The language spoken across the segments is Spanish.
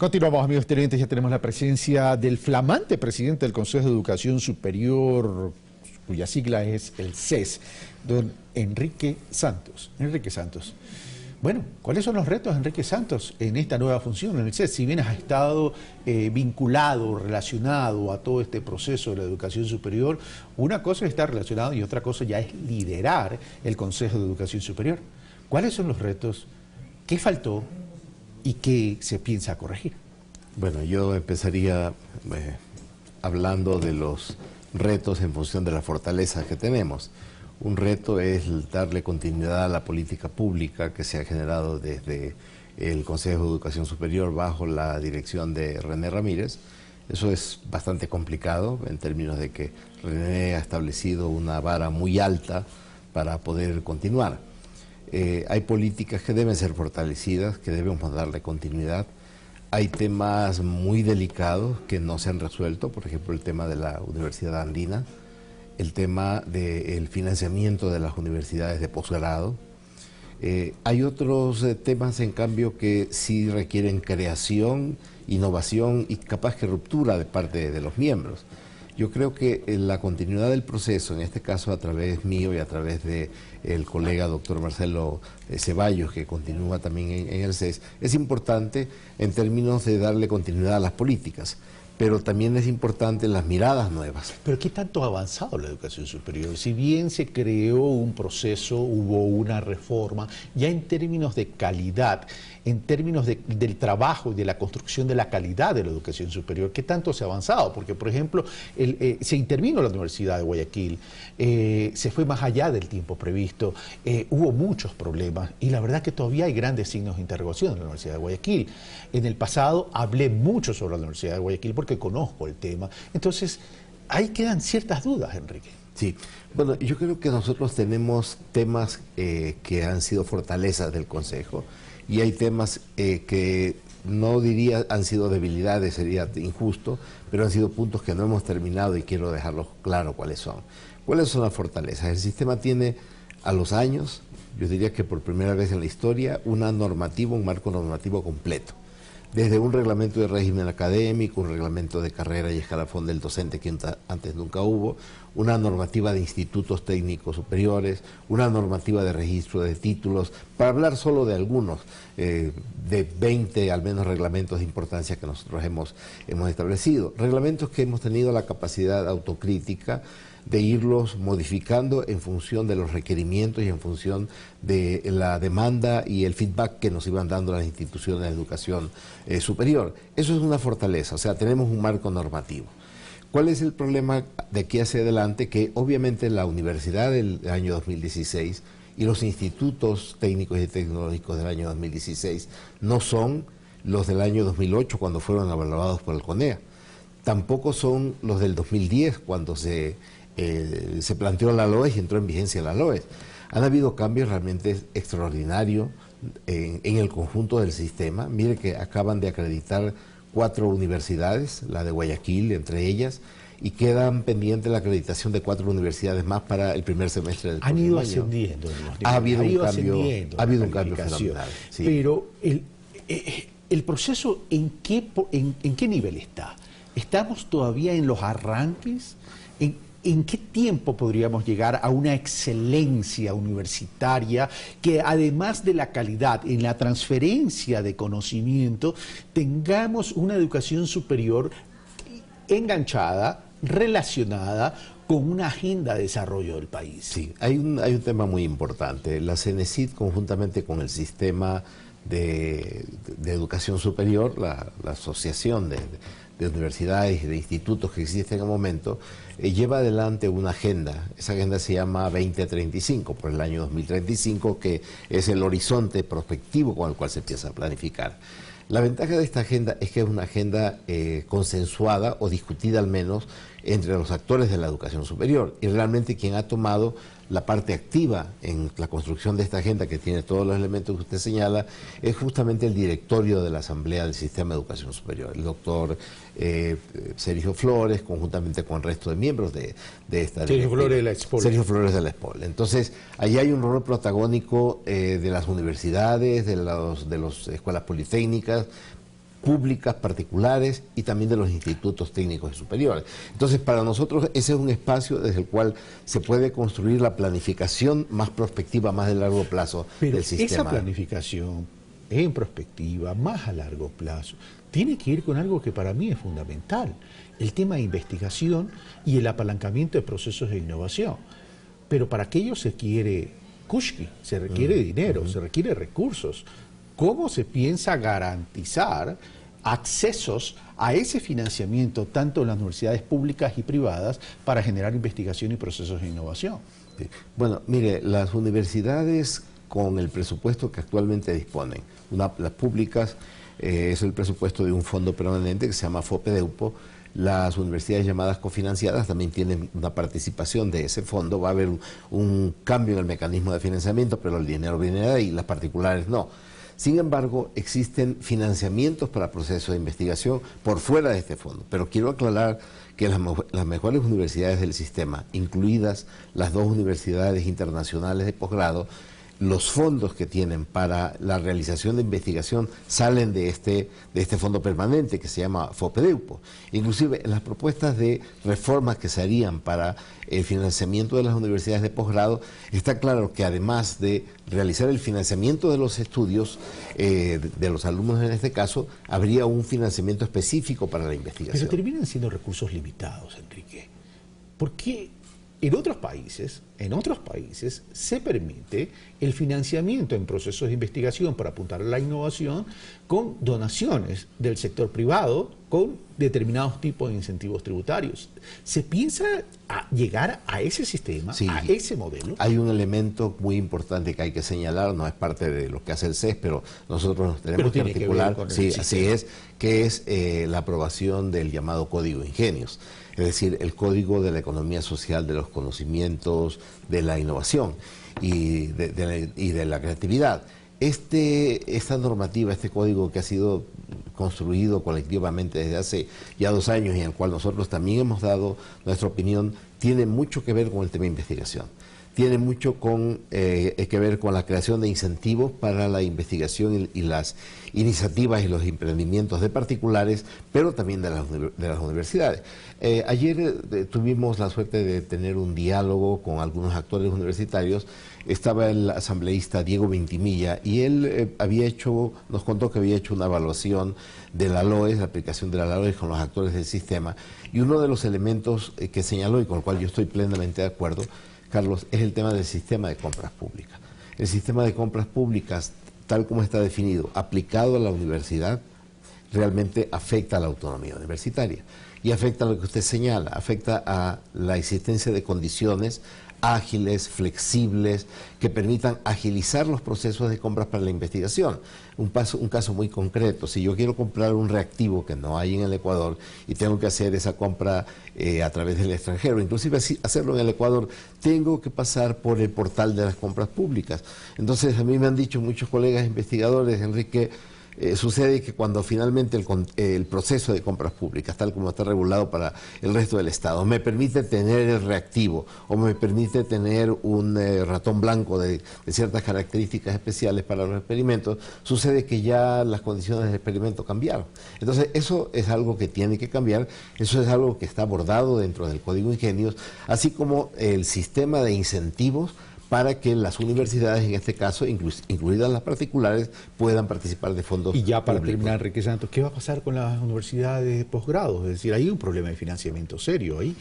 Continuamos, amigos televidentes, ya tenemos la presencia del flamante presidente del Consejo de Educación Superior, cuya sigla es el CES, don Enrique Santos. Enrique Santos. Bueno, ¿cuáles son los retos, Enrique Santos, en esta nueva función en el CES? Si bien has estado vinculado, relacionado a todo este proceso de la educación superior, una cosa es estar relacionado y otra cosa ya es liderar el Consejo de Educación Superior. ¿Cuáles son los retos? ¿Qué faltó? ¿Y qué se piensa corregir? Bueno, yo empezaría hablando de los retos en función de las fortalezas que tenemos. Un reto es darle continuidad a la política pública que se ha generado desde el Consejo de Educación Superior bajo la dirección de René Ramírez. Eso es bastante complicado en términos de que René ha establecido una vara muy alta para poder continuar. Hay políticas que deben ser fortalecidas, que debemos darle continuidad. Hay temas muy delicados que no se han resuelto, por ejemplo, el tema de la Universidad Andina, el tema del financiamiento de las universidades de posgrado. Hay otros temas, en cambio, que sí requieren creación, innovación y capaz que ruptura de parte de los miembros. Yo creo que la continuidad del proceso, en este caso a través mío y a través del colega doctor Marcelo Ceballos, que continúa también en el CES, es importante en términos de darle continuidad a las políticas, pero también es importante las miradas nuevas. ¿Pero qué tanto ha avanzado la educación superior? Si bien se creó un proceso, hubo una reforma, ya en términos de calidad, en términos del trabajo y de la construcción de la calidad de la educación superior, ¿qué tanto se ha avanzado? Porque, por ejemplo, se intervino la Universidad de Guayaquil, se fue más allá del tiempo previsto, hubo muchos problemas y la verdad que todavía hay grandes signos de interrogación en la Universidad de Guayaquil. En el pasado hablé mucho sobre la Universidad de Guayaquil porque conozco el tema. Entonces, ahí quedan ciertas dudas, Enrique. Sí, bueno, yo creo que nosotros tenemos temas que han sido fortalezas del Consejo y hay temas que no diría han sido debilidades, sería injusto, pero han sido puntos que no hemos terminado y quiero dejarlos claro cuáles son. ¿Cuáles son las fortalezas? El sistema tiene a los años, yo diría que por primera vez en la historia, una normativa, un marco normativo completo. Desde un reglamento de régimen académico, un reglamento de carrera y escalafón del docente que antes nunca hubo, una normativa de institutos técnicos superiores, una normativa de registro de títulos, para hablar solo de algunos, de 20 al menos reglamentos de importancia que nosotros hemos establecido. Reglamentos que hemos tenido la capacidad autocrítica de irlos modificando en función de los requerimientos y en función de la demanda y el feedback que nos iban dando las instituciones de educación superior. Eso es una fortaleza, o sea, tenemos un marco normativo. ¿Cuál es el problema de aquí hacia adelante? Que obviamente la universidad del año 2016 y los institutos técnicos y tecnológicos del año 2016 no son los del año 2008 cuando fueron evaluados por el CONEA. Tampoco son los del 2010 cuando se planteó la LOES y entró en vigencia la LOES. Han habido cambios realmente extraordinarios en el conjunto del sistema. Mire que acaban de acreditar 4 universidades, la de Guayaquil entre ellas, y quedan pendientes la acreditación de 4 universidades más para el primer semestre del próximo año. Han ido ascendiendo. Ha habido un cambio fenomenal. Sí. Pero el proceso, ¿en qué nivel está? ¿Estamos todavía en los arranques? ¿En qué tiempo podríamos llegar a una excelencia universitaria que además de la calidad en la transferencia de conocimiento, tengamos una educación superior enganchada, relacionada con una agenda de desarrollo del país? Sí, hay un tema muy importante. La CENESID, conjuntamente con el sistema de educación superior, la asociación de universidades y de institutos que existen en el momento, lleva adelante una agenda. Esa agenda se llama 2035, por el año 2035, que es el horizonte prospectivo con el cual se empieza a planificar. La ventaja de esta agenda es que es una agenda consensuada o discutida al menos entre los actores de la educación superior, y realmente quien ha tomado la parte activa en la construcción de esta agenda, que tiene todos los elementos que usted señala, es justamente el directorio de la Asamblea del Sistema de Educación Superior, el doctor Sergio Flores, conjuntamente con el resto de miembros de esta Sergio Flores de la ESPOL. Sergio Flores de la ESPOL. Entonces, ahí hay un rol protagónico de las universidades, de las escuelas politécnicas, públicas, particulares y también de los institutos técnicos y superiores. Entonces, para nosotros ese es un espacio desde el cual se puede construir la planificación más prospectiva, más de largo plazo del sistema. Esa planificación en prospectiva, más a largo plazo, tiene que ir con algo que para mí es fundamental, el tema de investigación y el apalancamiento de procesos de innovación. Pero para aquello se quiere kushki, se requiere dinero, se requiere recursos. ¿Cómo se piensa garantizar accesos a ese financiamiento tanto en las universidades públicas y privadas para generar investigación y procesos de innovación? Sí. Bueno, mire, las universidades con el presupuesto que actualmente disponen, las públicas es el presupuesto de un fondo permanente que se llama FOPEDEUPO. Las universidades llamadas cofinanciadas también tienen una participación de ese fondo. Va a haber un cambio en el mecanismo de financiamiento, pero el dinero viene de ahí, las particulares no. Sin embargo, existen financiamientos para procesos de investigación por fuera de este fondo. Pero quiero aclarar que las mejores universidades del sistema, incluidas las 2 universidades internacionales de posgrado, los fondos que tienen para la realización de investigación salen de este fondo permanente que se llama FOPEDEUPO. Inclusive en las propuestas de reformas que se harían para el financiamiento de las universidades de posgrado, está claro que además de realizar el financiamiento de los estudios de los alumnos en este caso, habría un financiamiento específico para la investigación. Pero terminan siendo recursos limitados, Enrique. ¿Por qué en otros países se permite el financiamiento en procesos de investigación para apuntar a la innovación con donaciones del sector privado con determinados tipos de incentivos tributarios? ¿Se piensa llegar a ese sistema, sí, a ese modelo? Hay un elemento muy importante que hay que señalar, no es parte de lo que hace el CES, pero nosotros nos tenemos que articular, sí, así es, que es la aprobación del llamado Código Ingenios. Es decir, el código de la economía social, de los conocimientos, de la innovación y de la creatividad. Esta normativa, este código que ha sido construido colectivamente desde hace ya 2 años y en el cual nosotros también hemos dado nuestra opinión, tiene mucho que ver con el tema de investigación. Tiene mucho que ver con la creación de incentivos para la investigación y las iniciativas y los emprendimientos de particulares, pero también de las universidades. Ayer tuvimos la suerte de tener un diálogo con algunos actores universitarios. Estaba el asambleísta Diego Vintimilla y él nos contó que había hecho una evaluación de la LOES, la aplicación de la LOES con los actores del sistema, y uno de los elementos que señaló y con el cual yo estoy plenamente de acuerdo, Carlos, es el tema del sistema de compras públicas. El sistema de compras públicas, tal como está definido, aplicado a la universidad, realmente afecta a la autonomía universitaria. Y afecta a lo que usted señala, afecta a la existencia de condiciones ágiles, flexibles, que permitan agilizar los procesos de compras para la investigación. Un caso muy concreto, si yo quiero comprar un reactivo que no hay en el Ecuador y tengo que hacer esa compra a través del extranjero, inclusive hacerlo en el Ecuador, tengo que pasar por el portal de las compras públicas. Entonces a mí me han dicho muchos colegas investigadores, Enrique, sucede que cuando finalmente el proceso de compras públicas, tal como está regulado para el resto del Estado, me permite tener el reactivo o me permite tener un ratón blanco de ciertas características especiales para los experimentos, sucede que ya las condiciones del experimento cambiaron. Entonces eso es algo que tiene que cambiar, eso es algo que está abordado dentro del Código Ingenios, así como el sistema de incentivos para que las universidades, en este caso, incluidas las particulares, puedan participar de fondos Y ya para públicos. terminar, Enrique Santos, ¿qué va a pasar con las universidades de posgrado? Es decir, hay un problema de financiamiento serio ahí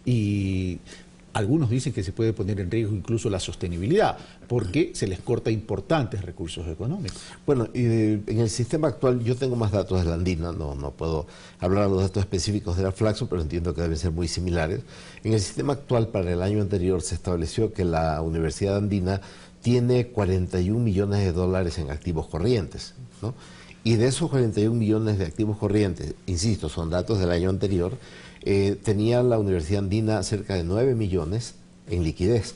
y algunos dicen que se puede poner en riesgo incluso la sostenibilidad porque se les corta importantes recursos económicos. Bueno, en el sistema actual, yo tengo más datos de la Andina, no puedo hablar de los datos específicos de la Flaxo, pero entiendo que deben ser muy similares. En el sistema actual, para el año anterior, se estableció que la Universidad Andina tiene 41 millones de dólares en activos corrientes, ¿no? Y de esos 41 millones de activos corrientes, insisto, son datos del año anterior, tenía la Universidad Andina cerca de 9 millones en liquidez.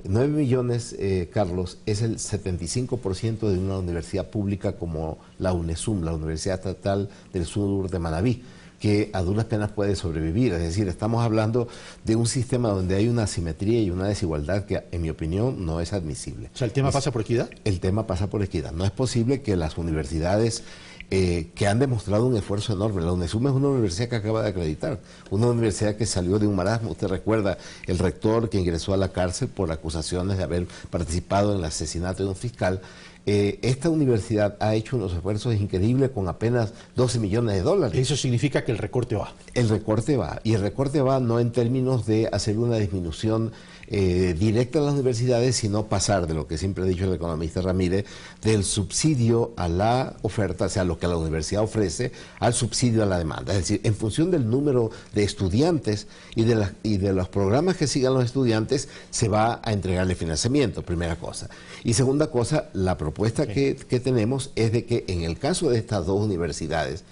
9 millones, Carlos, es el 75% de una universidad pública como la UNESUM, la Universidad Estatal del Sur de Manabí, que a duras penas puede sobrevivir. Es decir, estamos hablando de un sistema donde hay una asimetría y una desigualdad que, en mi opinión, no es admisible. O sea, ¿el tema pasa por equidad? El tema pasa por equidad. No es posible que las universidades que han demostrado un esfuerzo enorme. La UNESUM es una universidad que acaba de acreditar, una universidad que salió de un marasmo. Usted recuerda el rector que ingresó a la cárcel por acusaciones de haber participado en el asesinato de un fiscal. Esta universidad ha hecho unos esfuerzos increíbles con apenas $12 millones. Eso significa que el recorte va. El recorte va, y el recorte va no en términos de hacer una disminución directa a las universidades, sino pasar de lo que siempre ha dicho el economista Ramírez, del subsidio a la oferta, o sea, lo que la universidad ofrece, al subsidio a la demanda. Es decir, en función del número de estudiantes y de los programas que sigan los estudiantes, se va a entregarle financiamiento, primera cosa. Y segunda cosa, la propuesta que tenemos es de que en el caso de estas dos universidades,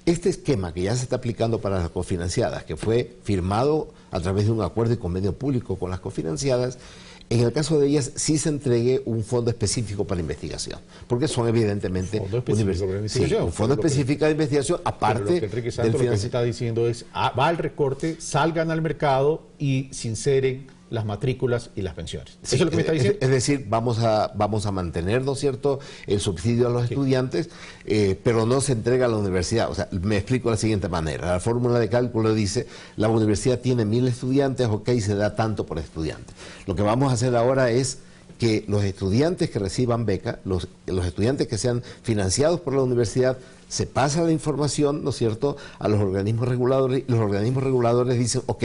este esquema que ya se está aplicando para las cofinanciadas, que fue firmado a través de un acuerdo y convenio público con las cofinanciadas, en el caso de ellas sí se entregue un fondo específico para investigación, porque son evidentemente universidades. Sí, un fondo específico de investigación, aparte lo que Enrique Santos lo que se está diciendo es, va al recorte, salgan al mercado y sinceren las matrículas y las pensiones. Sí, ¿eso es lo que me está diciendo? Es decir, vamos a mantener, ¿no es cierto?, el subsidio a los estudiantes, pero no se entrega a la universidad. O sea, me explico de la siguiente manera. La fórmula de cálculo dice, la universidad tiene 1000 estudiantes, ok, se da tanto por estudiante. Lo que vamos a hacer ahora es que los estudiantes que reciban beca, los estudiantes que sean financiados por la universidad, se pasa la información, ¿no es cierto?, a los organismos reguladores, y los organismos reguladores dicen, ok,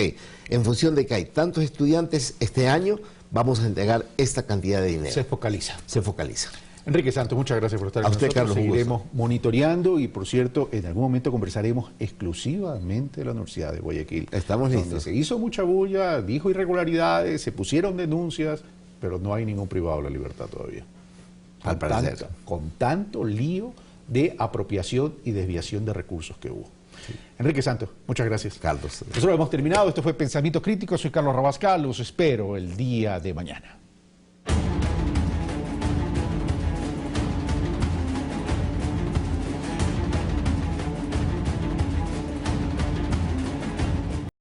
en función de que hay tantos estudiantes este año, vamos a entregar esta cantidad de dinero. Se focaliza. Se focaliza. Enrique Santos, muchas gracias por estar con nosotros. Carlos, seguiremos monitoreando y, por cierto, en algún momento conversaremos exclusivamente de la Universidad de Guayaquil. Estamos listos. Se hizo mucha bulla, dijo irregularidades, se pusieron denuncias, pero no hay ningún privado de la libertad todavía. Al parecer. Con tanto lío de apropiación y desviación de recursos que hubo. Sí. Enrique Santos, muchas gracias. Carlos. Nosotros hemos terminado. Esto fue Pensamiento Crítico. Soy Carlos Rabascal. Los espero el día de mañana.